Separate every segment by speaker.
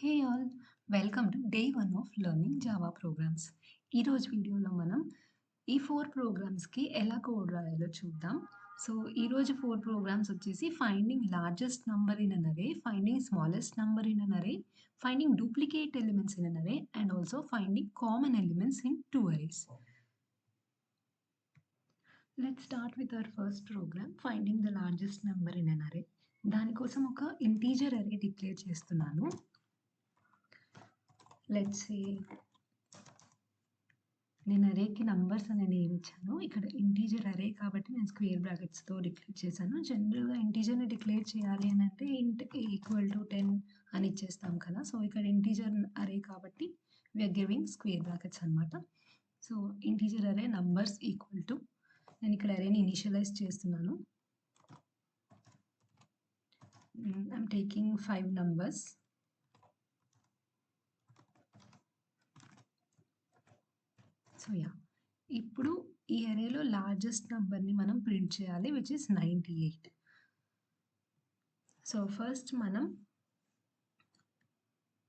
Speaker 1: Hey all! Welcome to day 1 of learning Java programmes. ఈరోజు వీడియోలో మనం ఈ 4 ప్రోగ్రామ్స్‌కి ఎలా కోడ్ రాయాలో చూద్దాం. సో, ఈరోజు 4 ప్రోగ్రామ్స్ వచ్చేసి finding largest number in an array, finding smallest number in an array, finding duplicate elements in an array and also finding common elements in 2 arrays. Let's start with our first program finding the largest number in an array. దానికోసం ఒక integer అరే declare చేస్తున్నాను. Let's say నేను అరేకి numbers అనే name ఇచ్చాను. ఇక్కడ integer array కాబట్టి నేను స్క్వేర్ బ్రాకెట్స్‌తో డిక్లేర్ చేశాను. జనరల్‌గా ఇంటీజర్‌ని డిక్లేర్ చేయాలి అనంటే ఇంట్ a ఈక్వల్ టు 10 అని ఇచ్చేస్తాం కదా! సో, ఇక్కడ ఇంటీజర్ అరే కాబట్టి we are giving square brackets అన్నమాట. So, integer array numbers equal to నేను ఇక్కడ అరేని ఇనిషియలైజ్ చేస్తున్నాను. I'm taking 5 numbers. సో, ఇప్పుడు ఈ అరేలో లార్జెస్ట్ నంబర్‌ని మనం ప్రింట్ చేయాలి విచ్ ఈస్ 98. సో, ఫస్ట్ మనం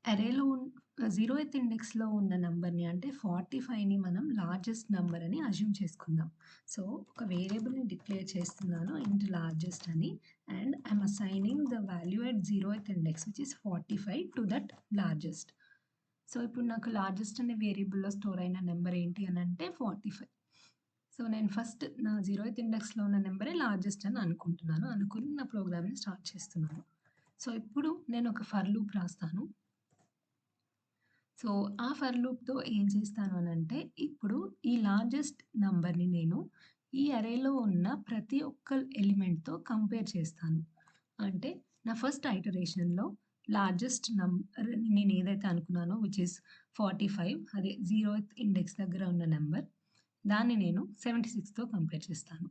Speaker 1: అరేలో 0th ఇండెక్స్‌లో ఉన్న నంబర్‌ని అంటే 45ని మనం లార్జెస్ట్ నంబర్ అని అస్యూమ్ చేసుకుందాం. సో, ఒక వేరియబుల్‌ని డిక్లేర్ చేస్తున్నాను ఇంట్ లార్జెస్ట్ అని and I'm assigning the value at 0th index which is 45 to that largest. So, ఇప్పుడు నాకు లార్జెస్ట్ అనే వేరియబుల్‌లో స్టోర్ అయిన నంబర్ ఏంటి అనంటే 45. సో, నేను ఫస్ట్ నా 0th ఇండెక్స్‌లో ఉన్న నంబరే లార్జెస్ట్ అని అనుకుంటున్నాను. అనుకుని నా ప్రోగ్రామ్‌ని స్టార్ట్ చేస్తున్నాను. సో, ఇప్పుడు నేను ఒక ఫర్ లూప్ రాస్తాను. సో, ఆ ఫర్ లూప్‌తో ఏం చేస్తాను అనంటే, ఇప్పుడు ఈ లార్జెస్ట్ నంబర్‌ని నేను ఈ అరేలో ఉన్న ప్రతి ఒక్క ఎలిమెంట్‌తో కంపేర్ చేస్తాను. అంటే నా ఫస్ట్ ఐటరేషన్‌లో లార్జెస్ట్ నంబర్ నేను ఏదైతే అనుకున్నానో విచ్ ఈస్ 45 అదే 0th ఇండెక్స్ దగ్గర ఉన్న నంబర్. దాన్ని నేను 76తో కంపేర్ చేస్తాను.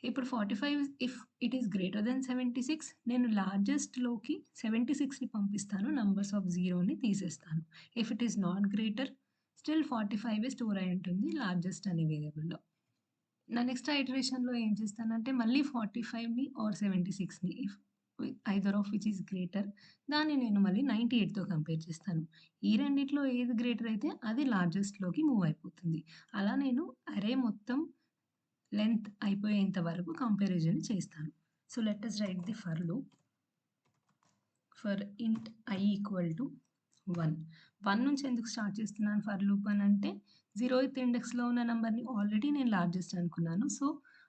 Speaker 1: ఇప్పుడు 45 if it is greater than 76 నేను లార్జెస్ట్‌లోకి 76ని పంపిస్తాను. నంబర్స్ ఆఫ్ 0ని తీసేస్తాను. If it is not greater still 45 store అయి ఉంటుంది లార్జెస్ట్ అనే వేరియబుల్‌లో. నా నెక్స్ట్ ఐటరేషన్‌లో ఏం చేస్తానంటే మళ్ళీ 45ని ఆర్ 76ని if either of which is greater దాన్ని నేను మళ్ళీ 98తో కంపేర్ చేస్తాను. ఈ రెండిట్లో ఏది గ్రేటర్ అయితే అది లార్జెస్ట్‌లోకి మూవ్ అయిపోతుంది. అలా నేను అరే మొత్తం లెంత్ అయిపోయేంత వరకు కంపారిజన్ చేస్తాను. So, let us right the for loop. For ఇంట్ I ఈక్వల్ టు 1. 1 నుంచి ఎందుకు స్టార్ట్ చేస్తున్నాను ఫర్ లూప్ అనంటే 0th ఇండెక్స్‌లో ఉన్న నంబర్‌ని ఆల్రెడీ నేను లార్జెస్ట్ అనుకున్నాను. సో,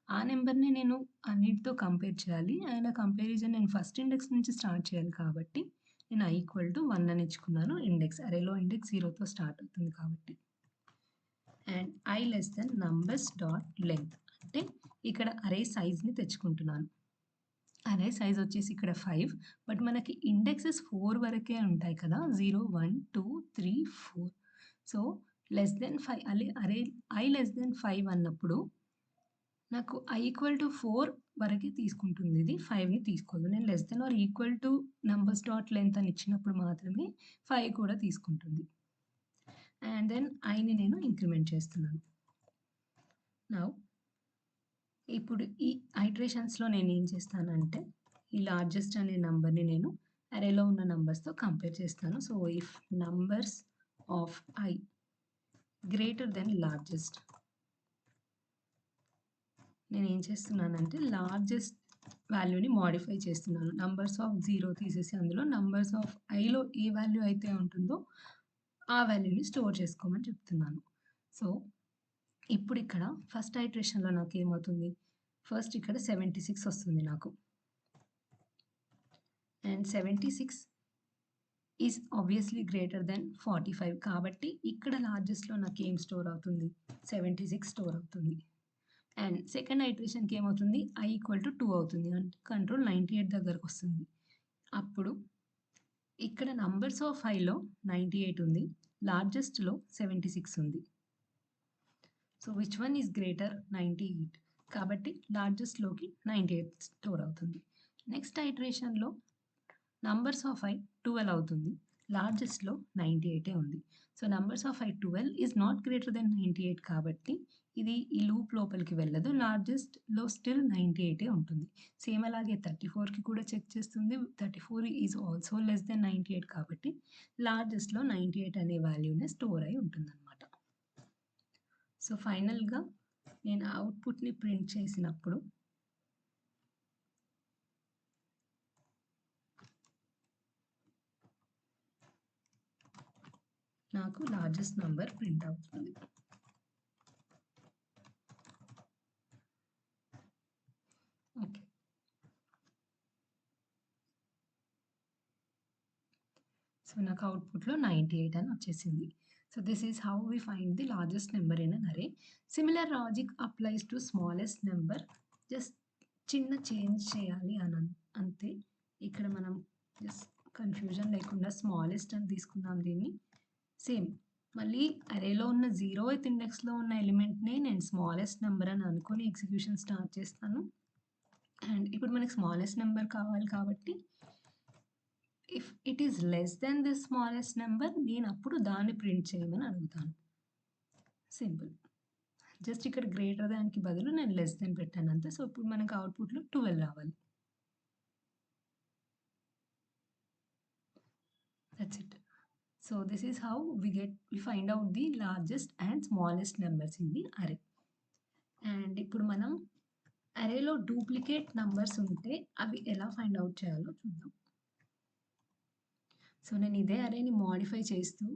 Speaker 1: ఆ నంబర్‌ని నేను అన్నిటితో కంపేర్ చేయాలి. అండ్ ఆ కంపారిజన్ నేను ఫస్ట్ ఇండెక్స్ నుంచి స్టార్ట్ చేయాలి కాబట్టి నేను I ఈక్వల్ టు 1 అని ఇచ్చుకున్నాను. ఇండెక్స్ అరేలో ఇండెక్స్ 0తో స్టార్ట్ అవుతుంది కాబట్టి. And I less than numbers dot length అంటే ఇక్కడ అరే సైజ్‌ని తెచ్చుకుంటున్నాను. అరే సైజ్ వచ్చేసి ఇక్కడ 5 బట్ మనకి ఇండెక్సెస్ 4 వరకే ఉంటాయి కదా! 0, 1, 2, 3, 4. సో, లెస్ దెన్ 5 అరే I లెస్ దెన్ 5 అన్నప్పుడు నాకు I ఈక్వల్ టు 4 వరకే తీసుకుంటుంది ఇది. 5ని తీసుకోదు. నేను less than or equal to numbers dot length అని ఇచ్చినప్పుడు మాత్రమే 5 కూడా తీసుకుంటుంది. అండ్ దెన్ Iని నేను ఇంక్రిమెంట్ చేస్తున్నాను. నౌ ఇప్పుడు ఈ ఐటరేషన్స్‌లో నేనేం చేస్తానంటే, ఈ లార్జెస్ట్ అనే నంబర్‌ని నేను అరేలో ఉన్న నంబర్స్‌తో కంపేర్ చేస్తాను. So, if numbers of I greater than largest నేనేం చేస్తున్నానంటే, లార్జెస్ట్ వాల్యూని మోడిఫై చేస్తున్నాను. నంబర్స్ ఆఫ్ 0 తీసేసి అందులో నంబర్స్ ఆఫ్ Iలో ఏ వాల్యూ అయితే ఉంటుందో, ఆ వాల్యూని స్టోర్ చేసుకోమని చెప్తున్నాను. సో, ఇప్పుడిక్కడ ఫస్ట్ ఐటరేషన్‌లో నాకేమవుతుంది? ఫస్ట్ ఇక్కడ 76 వస్తుంది నాకు. And 76 is obviously greater than 45 కాబట్టి ఇక్కడ లార్జెస్ట్‌లో నాకేం స్టోర్ అవుతుంది? 76 స్టోర్ అవుతుంది. అండ్ సెకండ్ ఐటరేషన్‌కి ఏమవుతుంది? I ఈక్వల్ టు 2 అవుతుంది. అంటే కంట్రోల్ 98 దగ్గరకొస్తుంది. అప్పుడు ఇక్కడ నంబర్స్ ఆఫ్ Iలో 98 ఉంది. లార్జెస్ట్‌లో 76 ఉంది. So, which one is greater? 98. కాబట్టి లార్జెస్ట్‌లోకి 98 స్టోర్ అవుతుంది. నెక్స్ట్ ఐటరేషన్‌లో నంబర్స్ ఆఫ్ I 12 అవుతుంది. లార్జెస్ట్‌లో 98 ఉంది. So, numbers of 12 is not greater than 98 కాబట్టి ఇది ఈ లూప్ లోపలికి వెళ్ళదు. లార్జెస్ట్‌లో స్టిల్ 98 ఉంటుంది. సేమ్ అలాగే 34కి కూడా చెక్ చేస్తుంది. 34 ఈజ్ ఆల్సో లెస్ దెన్ 98 కాబట్టి లార్జెస్ట్‌లో 98 అనే వాల్యూనే స్టోర్ అయి ఉంటుందన్నమాట. సో, ఫైనల్‌గా నేను అవుట్‌పుట్‌ని ప్రింట్ చేసినప్పుడు నాకు లార్జెస్ట్ నంబర్ ప్రింట్ అవుతుంది. ఓకే. సో, నాకు అవుట్‌పుట్‌లో 98 అని వచ్చేసింది. So, this is how we find the largest number in an array. Similar logic applies to smallest number. Just చిన్న చేంజ్ చేయాలి అంతే. ఇక్కడ మనం జస్ట్ కన్‌ఫ్యూజన్ లేకుండా స్మాలెస్ట్ అని తీసుకుందాం దీన్ని. సేమ్ మళ్ళీ అరేలో ఉన్న 0th ఇండెక్స్‌లో ఉన్న ఎలిమెంట్‌నే నేను స్మాలెస్ట్ నంబర్ అని అనుకోని ఎగ్జిక్యూషన్ స్టార్ట్ చేస్తాను. అండ్ ఇప్పుడు మనకి స్మాలెస్ట్ నంబర్ కావాలి కాబట్టి if it is less than the smallest number నేను అప్పుడు దాన్ని ప్రింట్ చేయమని అడుగుతాను. సింపుల్. జస్ట్ ఇక్కడ గ్రేటర్ దాన్‌కి బదులు నేను లెస్ దెన్ పెట్టాను అంతే. సో, ఇప్పుడు మనకు అవుట్‌పుట్‌లో 12 రావాలి. That's it. So, this is how we find out the largest and smallest numbers in the array. And ఇప్పుడు మనం అరేలో డూప్లికేట్ నంబర్స్ ఉంటే అవి ఎలా ఫైండ్ ఔట్ చేయాలో చూద్దాం. సో, నేను ఇదే అరేని మోడిఫై చేస్తూ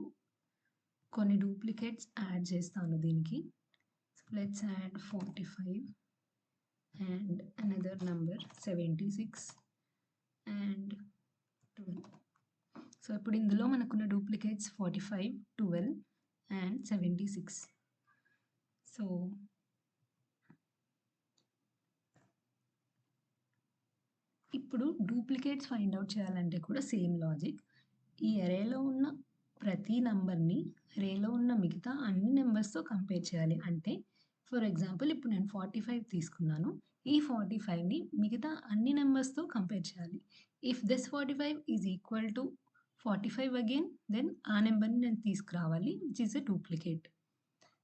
Speaker 1: కొన్ని డూప్లికేట్స్ యాడ్ చేస్తాను దీనికి. So, let's add 45 and another number 76 and 12. So, ఇప్పుడు ఇందులో మనకున్న డూప్లికేట్స్ 45, 12 అండ్ 76. సో, ఇప్పుడు డూప్లికేట్స్ ఫైండ్ ఔట్ చేయాలంటే కూడా సేమ్ లాజిక్. ఈ అరేలో ఉన్న ప్రతి నంబర్‌ని అరేలో ఉన్న మిగతా అన్ని నంబర్స్‌తో కంపేర్ చేయాలి. అంటే ఫర్ ఎగ్జాంపుల్ ఇప్పుడు నేను 45 తీసుకున్నాను. ఈ 45ని మిగతా అన్ని నంబర్స్‌తో కంపేర్ చేయాలి. If this 45 is equal to 45 again then ఆ నంబర్‌ని నేను తీసుకురావాలి which is a duplicate.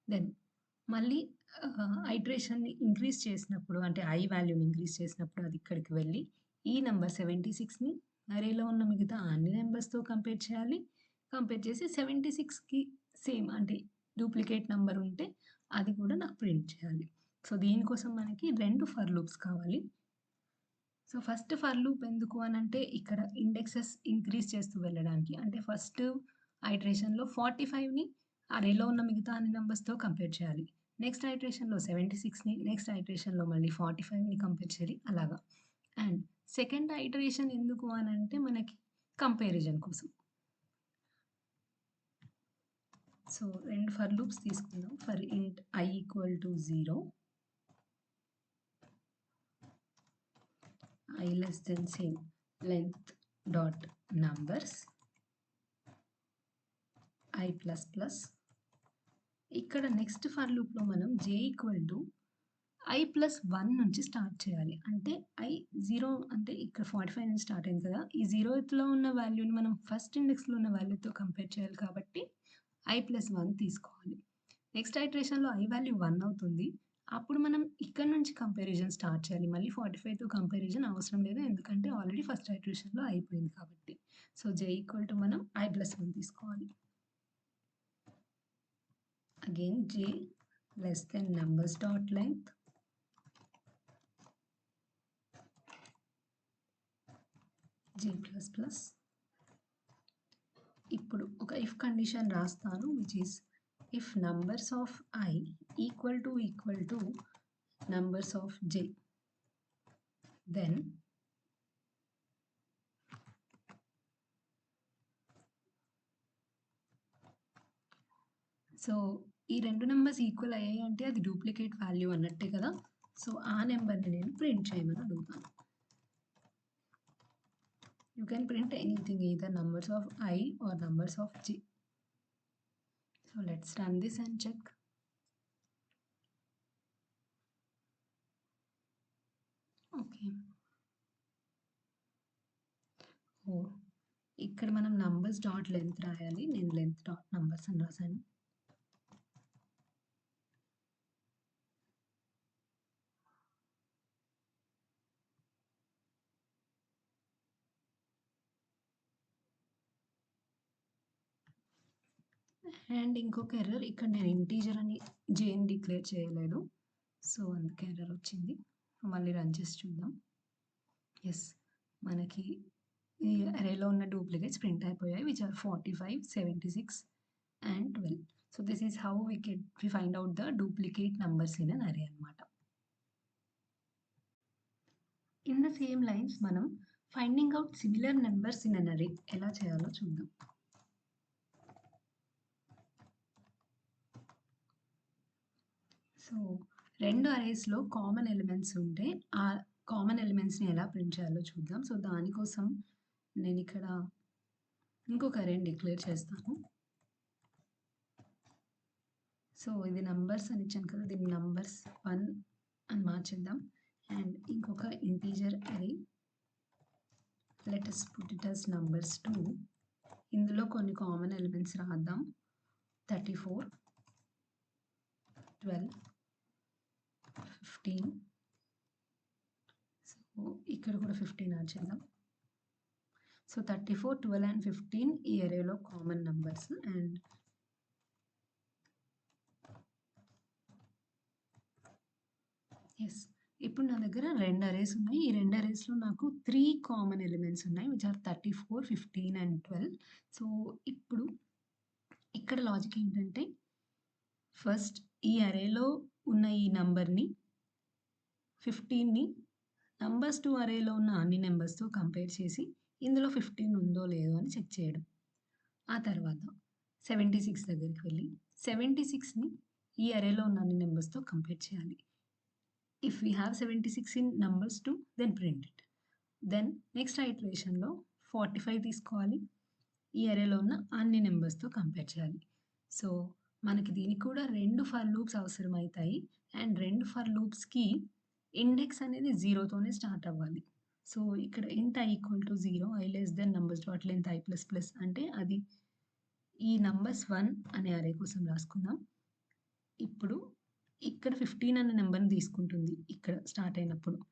Speaker 1: Then మళ్ళీ ఐటరేషన్‌ని ఇంక్రీజ్ చేసినప్పుడు అంటే ఐ వాల్యూని ఇంక్రీజ్ చేసినప్పుడు అది ఇక్కడికి వెళ్ళి ఈ నంబర్ 76ని అరేలో ఉన్న మిగతా అన్ని నంబర్స్‌తో కంపేర్ చేయాలి. కంపేర్ చేసి 76కి సేమ్ అంటే డూప్లికేట్ నంబర్ ఉంటే అది కూడా నాకు ప్రింట్ చేయాలి. సో, దీనికోసం మనకి 2 ఫర్ లూప్స్ కావాలి. సో, ఫస్ట్ ఫర్ లూప్ ఎందుకు అనంటే ఇక్కడ ఇండెక్సెస్ ఇంక్రీజ్ చేస్తూ వెళ్ళడానికి. అంటే ఫస్ట్ ఐటరేషన్‌లో 45ని అరేలో ఉన్న మిగతా అన్ని నంబర్స్‌తో కంపేర్ చేయాలి. నెక్స్ట్ ఐటరేషన్‌లో 76ని, నెక్స్ట్ ఐటరేషన్‌లో మళ్ళీ 45ని కంపేర్ చేయాలి అలాగా. అండ్ సెకండ్ ఐటరేషన్ ఎందుకు అనంటే మనకి కంపారిజన్ కోసం. సో, 2 ఫర్ లూప్స్ తీసుకుందాం. ఫర్ ఇంట్ i equal to 0, i less than same length dot numbers i plus plus. ఇక్కడ నెక్స్ట్ ఫర్ లూప్‌లో మనం j equal to i plus 1 నుంచి స్టార్ట్ చేయాలి. అంటే i 0 అంటే ఇక్కడ 45 నుంచి స్టార్ట్ అయింది కదా! ఈ 0థ్‌లో ఉన్న వాల్యూని మనం ఫస్ట్ ఇండెక్స్‌లో ఉన్న వాల్యూతో కంపేర్ చేయాలి కాబట్టి i ప్లస్ 1 తీసుకోవాలి. నెక్స్ట్ ఐటరేషన్‌లో i వాల్యూ 1 అవుతుంది. అప్పుడు మనం ఇక్కడ నుంచి కంపారిజన్ స్టార్ట్ చేయాలి. మళ్ళీ 45తో కంపారిజన్ అవసరం లేదు. ఎందుకంటే ఆల్రెడీ ఫస్ట్ ఐటరేషన్‌లో అయిపోయింది కాబట్టి. సో, j ఈక్వల్ టు మనం i ప్లస్ 1 తీసుకోవాలి. Again j less than numbers dot length j plus plus. ఇప్పుడు ఒక ఇఫ్ కండిషన్ రాస్తాను which is if numbers of i equal to numbers of j then so, ఈ 2 numbers equal అయ్యాయి అంటే అది duplicate value అన్నట్టే కదా! సో, ఆ నంబర్‌ని నేను ప్రింట్ చేయమని అడుగుతాను. You can print anything either numbers of i or numbers of j. So, let's run this and check. Okay. Oh! ఇక్కడ మనం నంబర్స్ డాట్ లెంత్ రాయాలి. నేను లెంత్ డాట్ నంబర్స్ అని రాసాను. అండ్ ఇంకొక ఎర్రర్ ఇక్కడ నేను ఇంటీజర్ అని జేని డిక్లేర్ చేయలేదు. సో, అందుకే ఎర్రర్ వచ్చింది. మళ్ళీ రన్ చేసి చూద్దాం. యెస్. మనకి ఈ అరేలో ఉన్న డూప్లికేట్స్ ప్రింట్ అయిపోయాయి. Which are 45, 76 and 12. So, this is how we find out the duplicate numbers in an array అన్నమాట. ఇన్ ద సేమ్ లైన్స్ మనం finding out similar numbers in an array ఎలా చేయాలో చూద్దాం. సో, 2 అరేస్‌లో కామన్ ఎలిమెంట్స్ ఉంటే, ఆ common ఎలిమెంట్స్‌ని ఎలా print చేయాలో చూద్దాం. సో, దానికోసం నేనిక్కడ ఇంకొక అరేని డిక్లేర్ చేస్తాను. సో, ఇది నంబర్స్ అని ఇచ్చాను కదా! దీన్ని నంబర్స్ 1 అని మార్చేద్దాం. అండ్ ఇంకొక ఇంటీజర్ అరే let us put it as numbers 2. ఇందులో కొన్ని కామన్ ఎలిమెంట్స్ రాద్దాం. 34, 12, 15. సో, ఇక్కడ కూడా 15 యాడ్ చేద్దాం. సో, 34, 12 అండ్ 15 ఈ అరేలో కామన్ నంబర్స్. And yes. ఇప్పుడు నా దగ్గర 2 అరేస్ ఉన్నాయి. ఈ 2 అరేస్‌లో నాకు 3 కామన్ ఎలిమెంట్స్ ఉన్నాయి. Which are 34, 15 and 12. సో, ఇప్పుడు ఇక్కడ లాజిక్ ఏంటంటే, ఫస్ట్ ఈ అరేలో ఉన్న ఈ నంబర్‌ని 15ని నంబర్స్ 2 అరేలో ఉన్న అన్ని నంబర్స్‌తో కంపేర్ చేసి, ఇందులో 15 ఉందో లేదో అని చెక్ చేయడం. ఆ తర్వాత 76 దగ్గరికి వెళ్లి 76ని ఈ అరేలో ఉన్న అన్ని నంబర్స్‌తో కంపేర్ చేయాలి. If we have 76 in numbers 2, then print it. Then next ఐటరేషన్‌లో 45 తీసుకోవాలి. ఈ అరేలో ఉన్న అన్ని నంబర్స్‌తో కంపేర్ చేయాలి. సో, మనకి దీనికి కూడా 2 ఫర్ లూప్స్ అవసరమైతాయి. అండ్ 2 ఫర్ లూప్స్‌కి ఇండెక్స్ అనేది 0తోనే స్టార్ట్ అవ్వాలి. సో, ఇక్కడ int i equal to 0, i less than numbers dot length i plus plus అంటే అది ఈ నంబర్స్ 1 అనే అరే కోసం రాసుకుందాం. ఇప్పుడు ఇక్కడ 15 అనే నంబర్‌ని తీసుకుంటుంది. ఇక్కడ స్టార్ట్ అయినప్పుడు.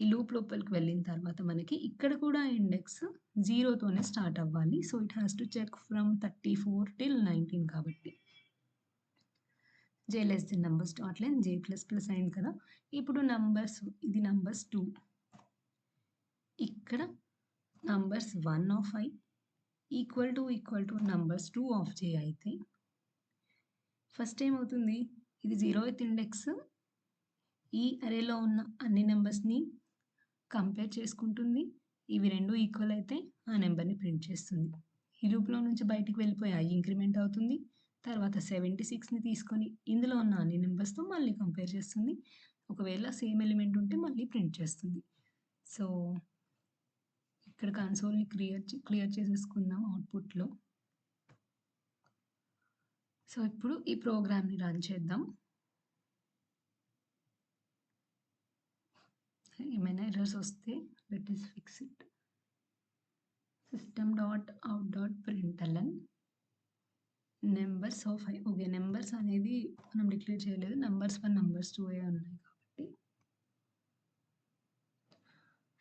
Speaker 1: ఈ లూప్ లోపలికి వెళ్ళిన తర్వాత మనకి ఇక్కడ కూడా ఇండెక్స్ 0తోనే స్టార్ట్ అవ్వాలి. So, it has to check from 34 till 19 కాబట్టి. j less than numbers dot length j plus plus అయింది కదా! ఇప్పుడు నంబర్స్ ఇది నంబర్స్ 2. ఇక్కడ numbers 1 of i equal to numbers 2 of j అయితే ఫస్ట్ ఏమవుతుంది? ఇది 0th ఇండెక్స్ ఈ అరేలో ఉన్న అన్ని నంబర్స్‌ని కంపేర్ చేసుకుంటుంది. ఇవి 2 ఈక్వల్ అయితే ఆ నంబర్‌ని ప్రింట్ చేస్తుంది. ఈ లూప్‌లో నుంచి బయటికి వెళ్ళిపోయి i ఇంక్రిమెంట్ అవుతుంది. తర్వాత 76ని తీసుకొని ఇందులో ఉన్న అన్ని నంబర్స్‌తో మళ్ళీ కంపేర్ చేస్తుంది. ఒకవేళ సేమ్ ఎలిమెంట్ ఉంటే మళ్ళీ ప్రింట్ చేస్తుంది. సో, ఇక్కడ కన్సోల్‌ని క్లియర్ చేసేసుకుందాం అవుట్‌పుట్‌లో. సో, ఇప్పుడు ఈ ప్రోగ్రామ్‌ని రన్ చేద్దాం. ఏమైనా ఎర్రర్స్ వస్తే let us fix it. system.out.println numbers of i. Okay. Numbers అనేది మనం డిక్లేర్ చేయలేదు. నంబర్స్ 1, నంబర్స్ 2 ఉన్నాయి కాబట్టి.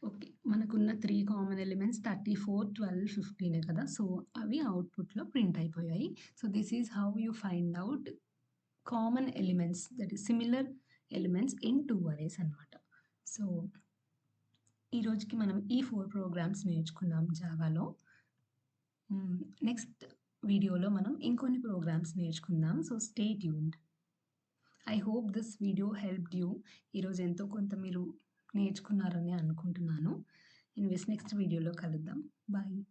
Speaker 1: ఓకే. మనకున్న 3 కామన్ ఎలిమెంట్స్ 34, 12, 15 కదా! సో, అవి అవుట్‌పుట్‌లో ప్రింట్ అయిపోయాయి. So, this is how you find out common elements that is similar elements in 2 arrays అన్నమాట. సో, ఈ రోజుకి మనం ఈ 4 ప్రోగ్రామ్స్ నేర్చుకున్నాం జావాలో. నెక్స్ట్ వీడియోలో మనం ఇంకొన్ని ప్రోగ్రామ్స్ నేర్చుకుందాం. So, stay tuned. I hope this video helped you. ఈరోజు ఎంతో కొంత మీరు నేర్చుకున్నారని అనుకుంటున్నాను. నెక్స్ట్ వీడియోలో కలుద్దాం. బాయ్.